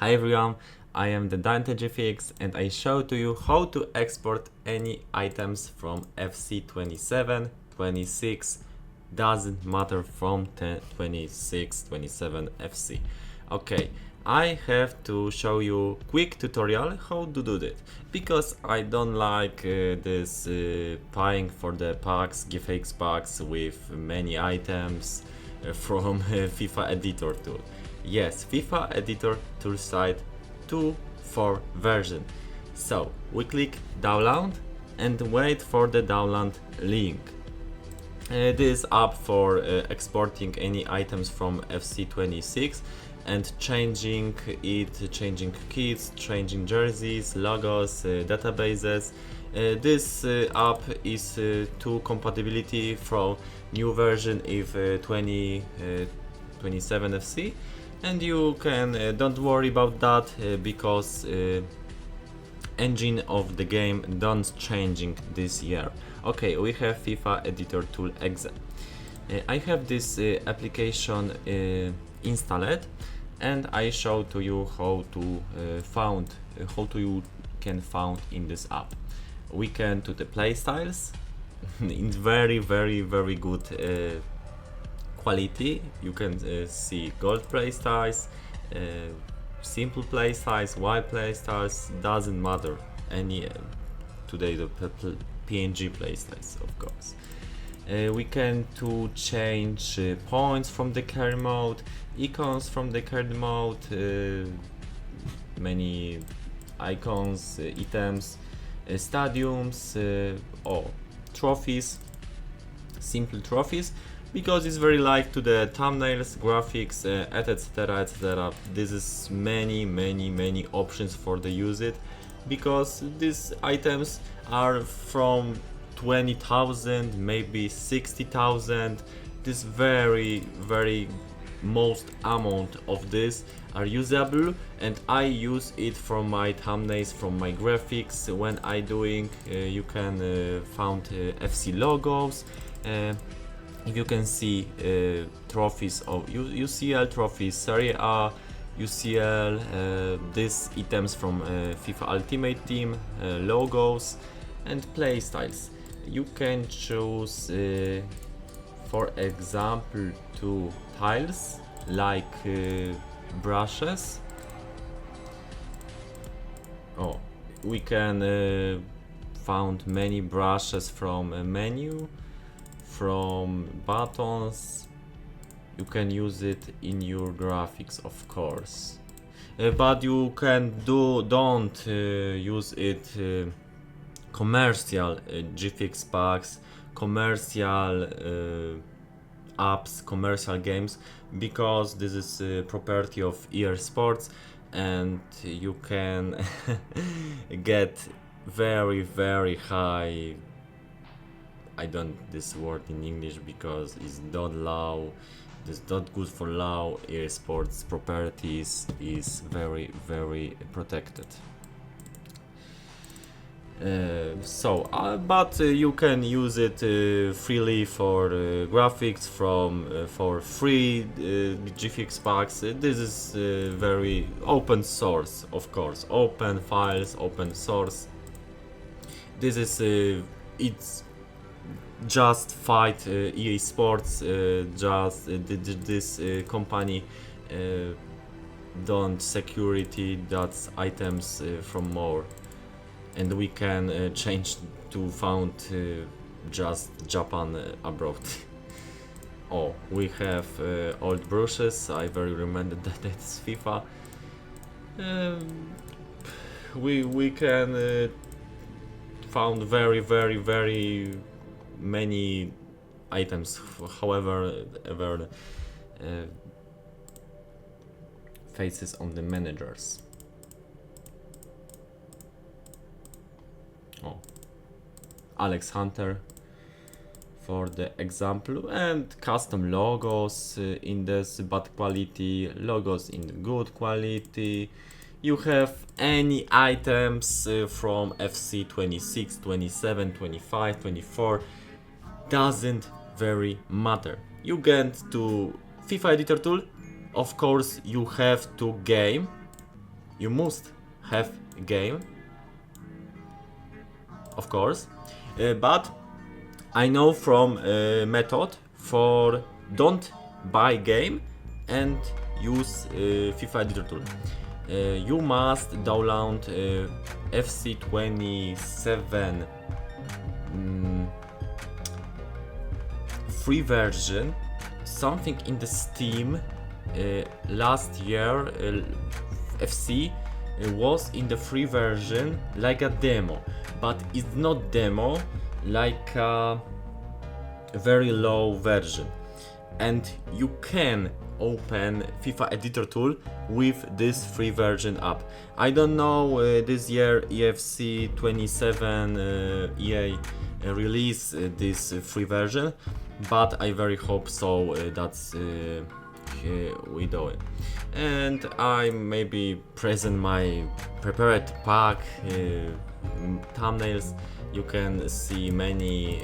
Hi everyone, I am the DanteGFX and I show to you how to export any items from FC27, 26, doesn't matter from 10, 26, 27 FC. Okay, I have to show you quick tutorial how to do that because I don't like this paying for the packs, GFX packs with many items from FIFA editor tool. Yes, FIFA editor tool site 2.4 version. So we click download and wait for the download link. This app for exporting any items from FC26 and changing it, changing kits, changing jerseys, logos, databases. This app is to compatibility from new version if 27 FC, and you can don't worry about that because engine of the game don't changing this year. Okay, we have FIFA editor tool exe. I have this application installed and I show to you how to you can found in this app. We can to the playstyles in very good quality. You can see gold playstyles, simple playstyles, white playstyles, doesn't matter any today the PNG playstyles, of course. We can to change points from the carry mode, icons from the carry mode, many icons, items, stadiums, or trophies, simple trophies, because it's very like to the thumbnails, graphics, etc, etc. This is many options for the use it, because these items are from 20,000, maybe 60,000. This very most amount of this are usable, and I use it from my thumbnails, from my graphics. When I doing, you can found FC logos. If you can see trophies of UCL trophies, Serie A, UCL, these items from FIFA Ultimate Team, logos and playstyles. You can choose, for example, two tiles like brushes. Oh, we can found many brushes from a menu, from buttons. You can use it in your graphics, of course, but you can don't use it commercial GFX packs, commercial apps, commercial games, because this is property of EA Sports, and you can get very high. I don't this word in English because it's not allow. It's not good for law. EA Sports properties is very protected. But you can use it freely for graphics from for free GFX packs. This is very open source, of course, open files, open source. This is it's just fight EA Sports, just this company don't security that's items from more. And we can change to found just Japan abroad. Oh, we have old brushes. I very remember that it's FIFA. We can found very many items. However, ever faces on the managers. Oh, Alex Hunter for the example, and custom logos in this bad quality, logos in good quality. You have any items from FC 26, 27, 25, 24, doesn't very matter. You get to FIFA editor tool, of course you have to game you must have a game, of course, but I know from method for don't buy game and use FIFA editor tool. You must download FC27 free version, something in the Steam. Last year FC was in the free version like a demo, but it's not demo, like a very low version, and you can open FIFA editor tool with this free version up. I don't know, this year FC27 EA release this free version, but I very hope so. That's we do it, and I maybe present my prepared pack thumbnails. You can see many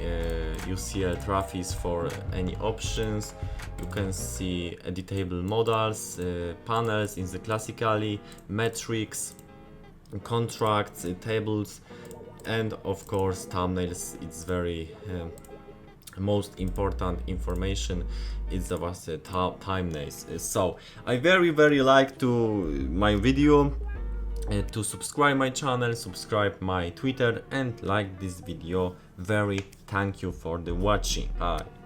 UCL trophies for any options. You can see editable models, panels in the classically, metrics, contracts, tables, and of course thumbnails. It's very most important information. It's about thumbnails. So I very like to my video. To subscribe my channel, subscribe my Twitter, and like this video. Very thank you for the watching. Bye.